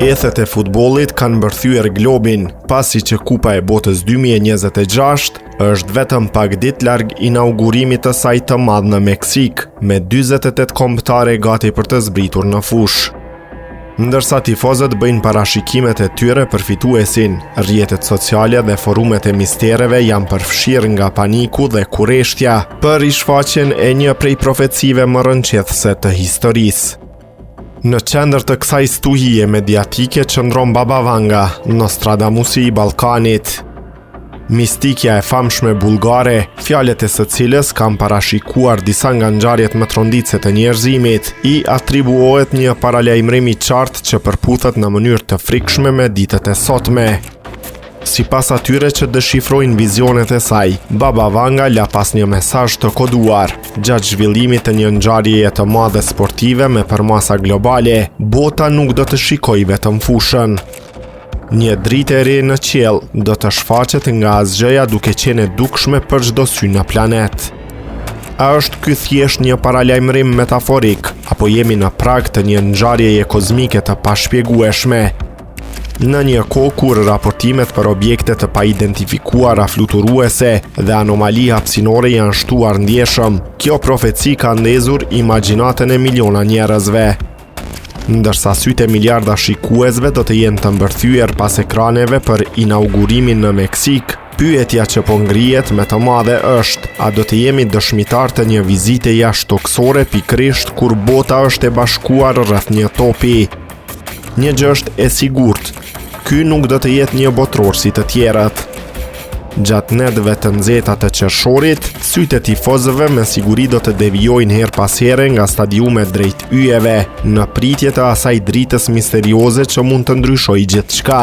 Ethet e futbollit kanë mbërthyer globin, pasi që Kupa e Botës 2026 është vetëm pak ditë larg inaugurimit të saj të madh në Meksik, me 48 kombëtare gati për të zbritur në fushë. Ndërsa tifozët bëjnë parashikimet e tyre për fituesin, rrjetet sociale dhe forumet e mistereve janë përfshirë nga paniku dhe kurreshtja për rishfaqjen e një prej profecive më rënqethëse të historisë. Në qendër të kësaj stuhie mediatike qëndron Baba Vanga, Nostradamusi i Ballkanit. Mistikja e famshme bullgare, fjalët e së cilës kanë parashikuar disa nga ngjarjet më tronditse të njerëzimit, i atribuohet një paralajmërim i qartë që përputhet në mënyrë të frikshme me ditët e sotme. Sipas atyre që deshifrojnë vizionet e saj, Baba Vanga la pas një mesazh të koduar. Gjatë zhvillimit të një ngjarjeje të madhe sportive me përmasa globale, bota nuk do të shikojë vetëm fushën. Një dritë e re në qiell do të shfaqet nga asgjëja duke qenë e dukshme për çdo sy në planet. A është ky thjesht një paralajmërim metaforik, apo jemi në prag të një ngjarjeje kozmike të pashpjegueshme? Në një kohë kur raportimet për objekte të paidentifikuara fluturuese dhe anomali hapësinore janë shtuar ndjeshëm, kjo profeci ka ndezur imagjinatën e miliona njerëzve. Ndërsa sytë e miliarda shikuesve do të jenë të mbërthyer pas ekraneve për inaugurimin në Meksik, pyetja që po ngrihet me të madhe është: a do të jemi dëshmitar të një vizite jashtëtoksore pikërisht kur bota është e bashkuar rreth një topi? Një gjë është e sigurt, ky nuk do të jetë një botror si të tjerat. Gjatë netëve të nxehta të qershorit, sytë e tifozëve me siguri do të devijojnë her pas here nga stadiumet drejt yjeve, në pritje të asaj dritës misterioze që mund të ndryshojë gjithçka.